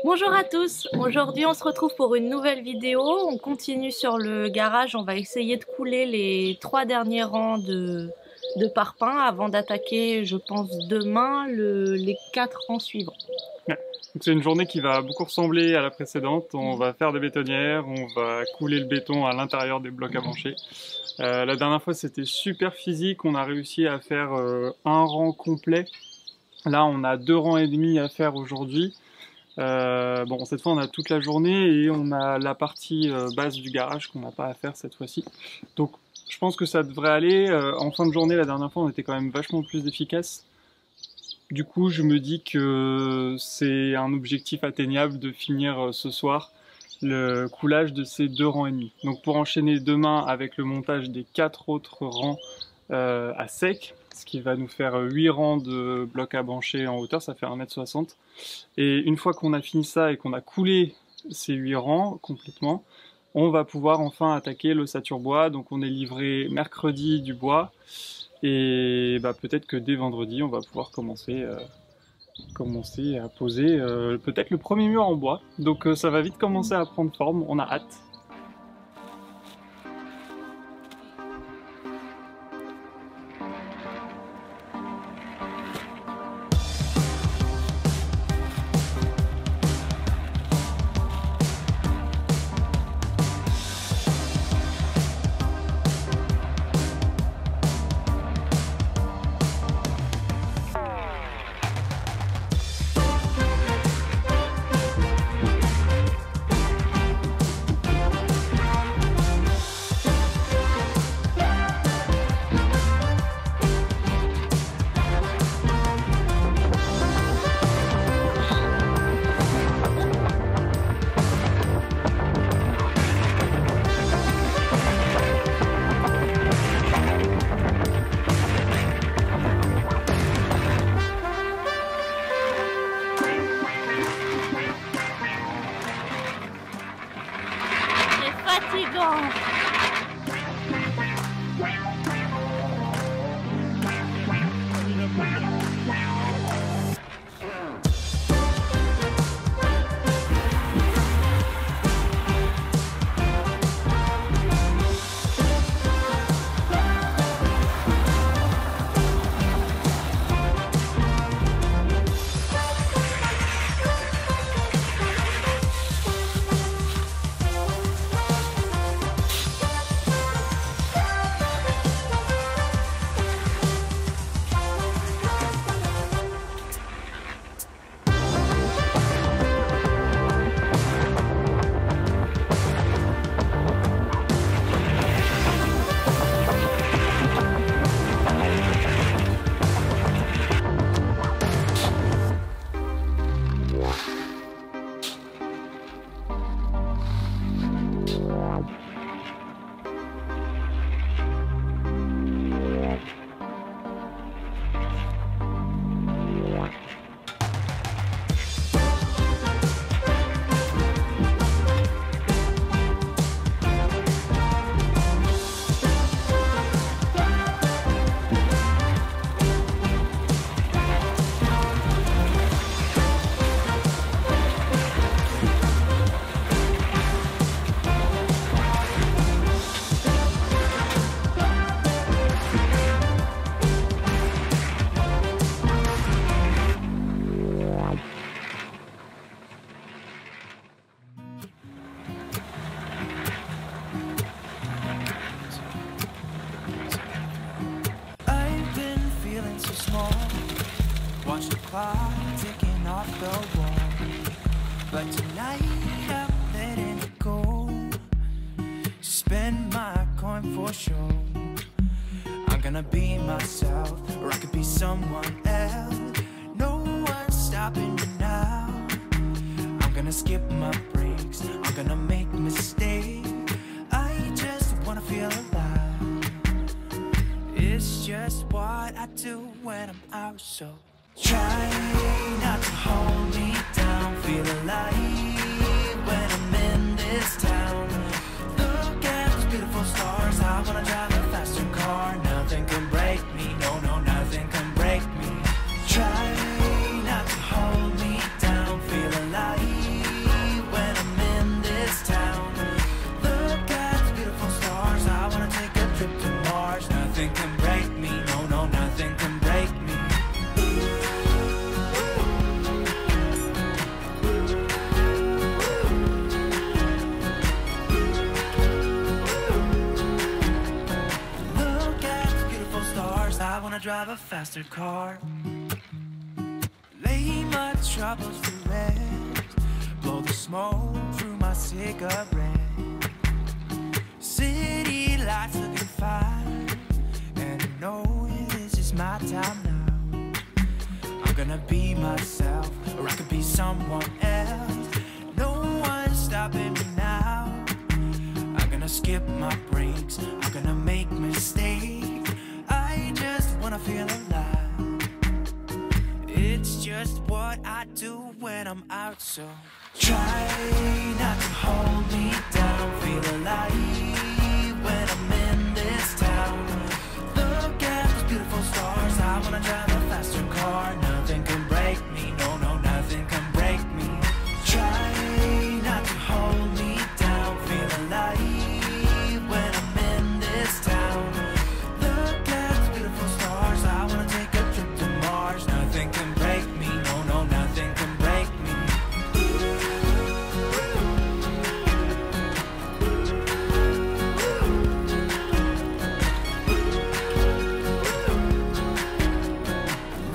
Bonjour à tous, aujourd'hui on se retrouve pour une nouvelle vidéo, on continue sur le garage, on va essayer de couler les 3 derniers rangs de parpaings avant d'attaquer, je pense demain, les 4 rangs suivants. Ouais. C'est une journée qui va beaucoup ressembler à la précédente, on va faire des bétonnières, on va couler le béton à l'intérieur des blocs à brancher. La dernière fois c'était super physique, on a réussi à faire un rang complet. Là on a 2 rangs et demi à faire aujourd'hui. Bon, cette fois on a toute la journée et on a la partie basse du garage qu'on n'a pas à faire cette fois-ci. Donc je pense que ça devrait aller. En fin de journée, la dernière fois on était quand même vachement plus efficace. Du coup je me dis que c'est un objectif atteignable de finir ce soir le coulage de ces 2 rangs et demi. Donc pour enchaîner demain avec le montage des 4 autres rangs à sec, ce qui va nous faire 8 rangs de blocs à brancher en hauteur, ça fait 1,60 m. Et une fois qu'on a fini ça et qu'on a coulé ces 8 rangs complètement, on va pouvoir enfin attaquer l'ossature bois. Donc on est livré mercredi du bois et peut-être que dès vendredi on va pouvoir commencer à poser peut-être le premier mur en bois. Donc ça va vite commencer à prendre forme, on a hâte. Fatigant. Watch the clock ticking off the wall, but tonight I'm letting it go. Spend my coin for sure. I'm gonna be myself, or I could be someone else. No one's stopping me now. I'm gonna skip my breaks, I'm gonna make mistakes. I just wanna feel alive. It's just what I do when I'm out, so try not to hold me down. Feel alive when I'm in this town. Look at those beautiful stars. I wanna drive a faster car. Nothing can break me. No, no, nothing can break me. Try not to hold me down. Feel alive drive a faster car. Lay my troubles to rest, blow the smoke through my cigarette. City lights looking fine, and I know this is my time now. I'm gonna be myself, or I could be someone else. No one's stopping me now. I'm gonna skip my breaks, I'm gonna make mistakes. I just wanna feel alive. It's just what I do when I'm out, so try not to hold me down. Feel alive when I'm in this town. Look at those beautiful stars. I wanna drive a faster car. Nothing can break me, no, no, nothing can break me. Try not to hold me down. Feel alive when I'm in this town. Look at those beautiful stars. I wanna take a trip to Mars. Nothing can break me, no, no, nothing can break me.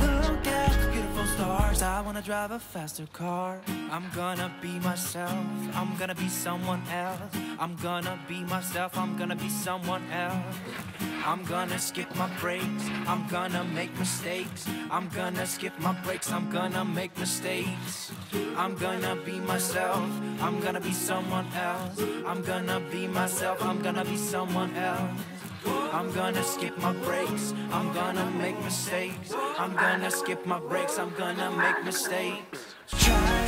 Look at the beautiful stars. I wanna drive a faster car. I'm gonna be myself. I'm gonna be someone else. I'm gonna be myself. I'm gonna be someone else. I'm gonna skip my breaks. I'm gonna make mistakes. I'm gonna skip my breaks. I'm gonna make mistakes. I'm gonna be myself. I'm gonna be someone else. I'm gonna be myself. I'm gonna be someone else. I'm gonna skip my breaks. I'm gonna make mistakes. I'm gonna skip my breaks. I'm gonna make mistakes. Try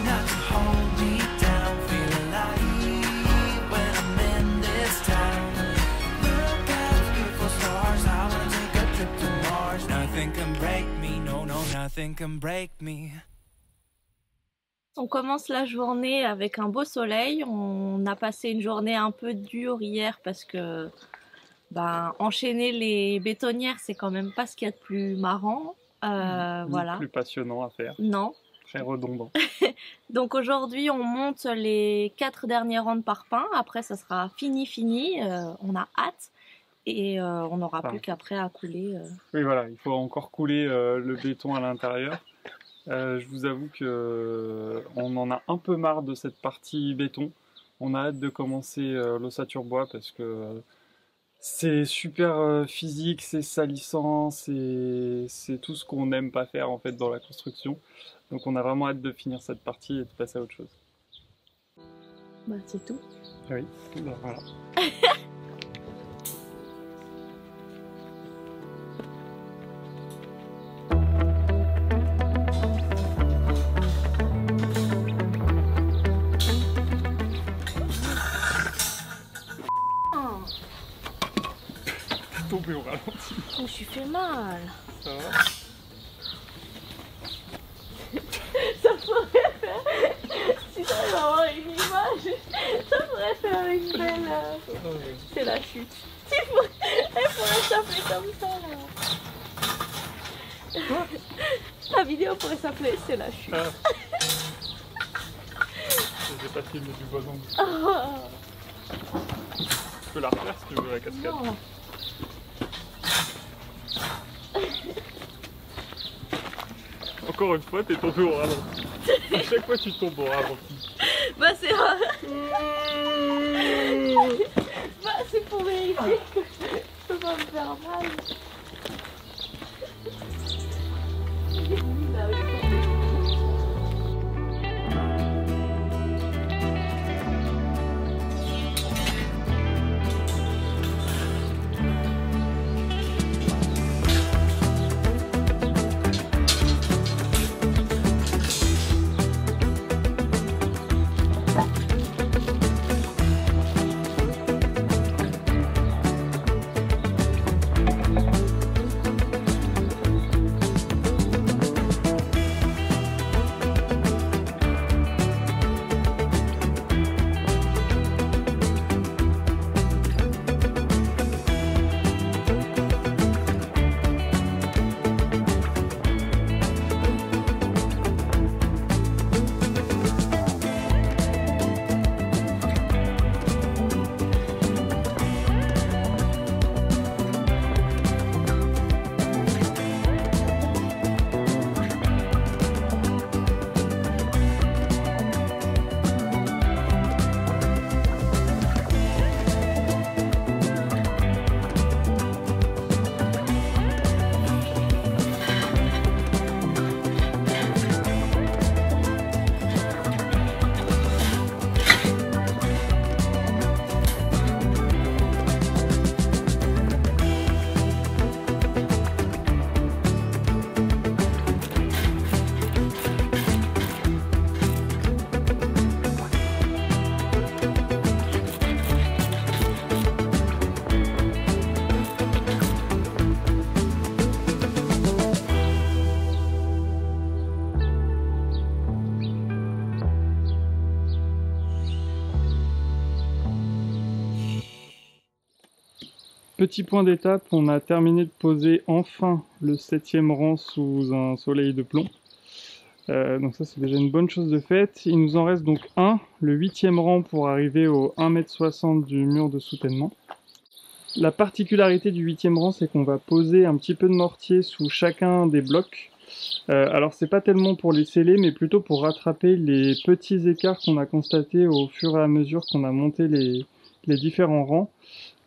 not to hold me down. Feel alive when I'm in this town. Look at the beautiful stars. I wanna take a trip to Mars. Nothing can break me. No, no, nothing can break me. On commence la journée avec un beau soleil. On a passé une journée un peu dure hier parce que enchaîner les bétonnières, c'est quand même pas ce qu'il y a de plus marrant. Voilà. Plus passionnant à faire. Non. Très redondant. Donc aujourd'hui, on monte les 4 derniers rangs de parpaing. Après, ça sera fini. On a hâte. Et on n'aura plus qu'après à couler. Oui, voilà. Il faut encore couler le béton à l'intérieur. Je vous avoue que on en a un peu marre de cette partie béton. On a hâte de commencer l'ossature bois parce que c'est super physique, c'est salissant, c'est tout ce qu'on n'aime pas faire en fait dans la construction. Donc on a vraiment hâte de finir cette partie et de passer à autre chose. Bah c'est tout. Oui, voilà. Tombé au ralenti. Je me suis fait mal. Ça va? Ça pourrait faire, si j'arrive à avoir une image, ça pourrait faire une belle... C'est la chute. Elle pourrait s'appeler comme ça là. La vidéo pourrait s'appeler C'est la chute. J'ai pas filmé du bon angle. Tu peux la refaire si tu veux la cascade. Non. Encore une fois, t'es tombé au ralenti. À chaque fois, tu tombes au ralenti. Bah c'est vrai. Bah c'est pour vérifier que je peux pas me faire mal. Petit point d'étape, on a terminé de poser enfin le 7e rang sous un soleil de plomb. Donc ça c'est déjà une bonne chose de faite. Il nous en reste donc le 8e rang pour arriver au 1,60 m du mur de soutènement. La particularité du 8e rang, c'est qu'on va poser un petit peu de mortier sous chacun des blocs. Alors c'est pas tellement pour les sceller, mais plutôt pour rattraper les petits écarts qu'on a constatés au fur et à mesure qu'on a monté les différents rangs.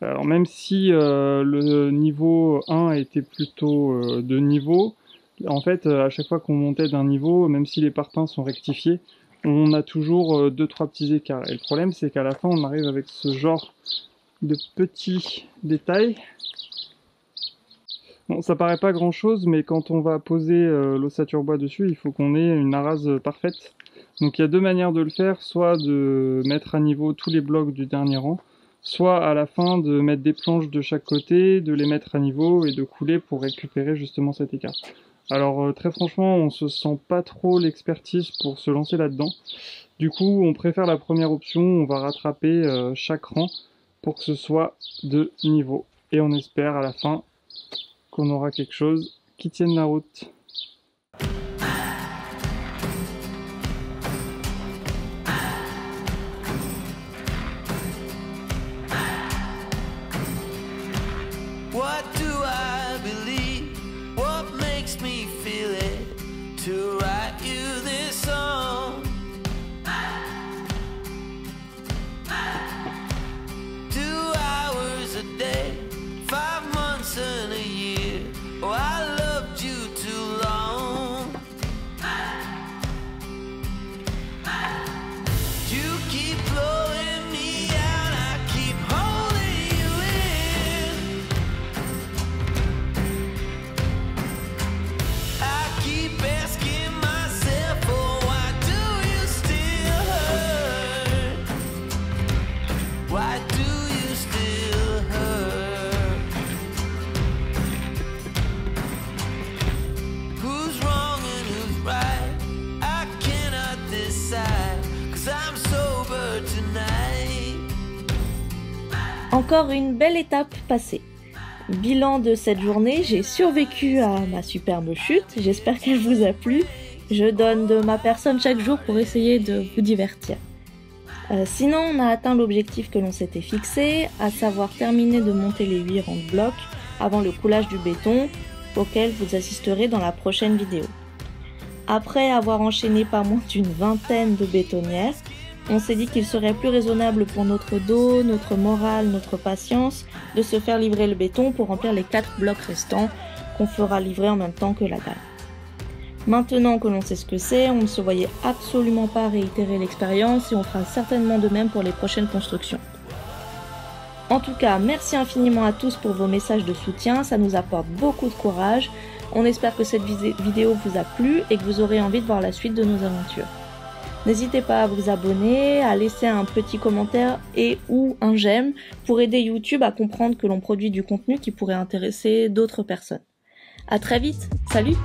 Alors même si le niveau 1 était plutôt de niveau, en fait à chaque fois qu'on montait d'un niveau, même si les parpaings sont rectifiés, on a toujours 2-3 petits écarts. Et le problème c'est qu'à la fin on arrive avec ce genre de petits détails. Bon, ça paraît pas grand chose, mais quand on va poser l'ossature bois dessus, il faut qu'on ait une arase parfaite. Donc il y a deux manières de le faire, soit de mettre à niveau tous les blocs du dernier rang, soit à la fin de mettre des planches de chaque côté, de les mettre à niveau et de couler pour récupérer justement cet écart. Alors très franchement, on se sent pas trop l'expertise pour se lancer là-dedans. Du coup, on préfère la première option, on va rattraper chaque rang pour que ce soit de niveau. Et on espère à la fin qu'on aura quelque chose qui tienne la route. What do I believe? What makes me feel it to write you this song? 2 hours a day, 5 months and a year. Oh, I loved you too long. You keep blowing me out, I keep holding you in. I keep asking myself, oh, why do you still hurt? Why do you still hurt? Who's wrong and who's right? I cannot decide, 'cause I'm sober tonight. Encore une belle étape passée. Bilan de cette journée, j'ai survécu à ma superbe chute, j'espère qu'elle vous a plu. Je donne de ma personne chaque jour pour essayer de vous divertir. Sinon, on a atteint l'objectif que l'on s'était fixé, à savoir terminer de monter les 8 rangs de blocs avant le coulage du béton, auquel vous assisterez dans la prochaine vidéo. Après avoir enchaîné pas moins d'une vingtaine de bétonnières, on s'est dit qu'il serait plus raisonnable pour notre dos, notre morale, notre patience, de se faire livrer le béton pour remplir les 4 blocs restants qu'on fera livrer en même temps que la dalle. Maintenant que l'on sait ce que c'est, on ne se voyait absolument pas réitérer l'expérience et on fera certainement de même pour les prochaines constructions. En tout cas, merci infiniment à tous pour vos messages de soutien, ça nous apporte beaucoup de courage. On espère que cette vidéo vous a plu et que vous aurez envie de voir la suite de nos aventures. N'hésitez pas à vous abonner, à laisser un petit commentaire et ou un j'aime pour aider YouTube à comprendre que l'on produit du contenu qui pourrait intéresser d'autres personnes. À très vite, salut!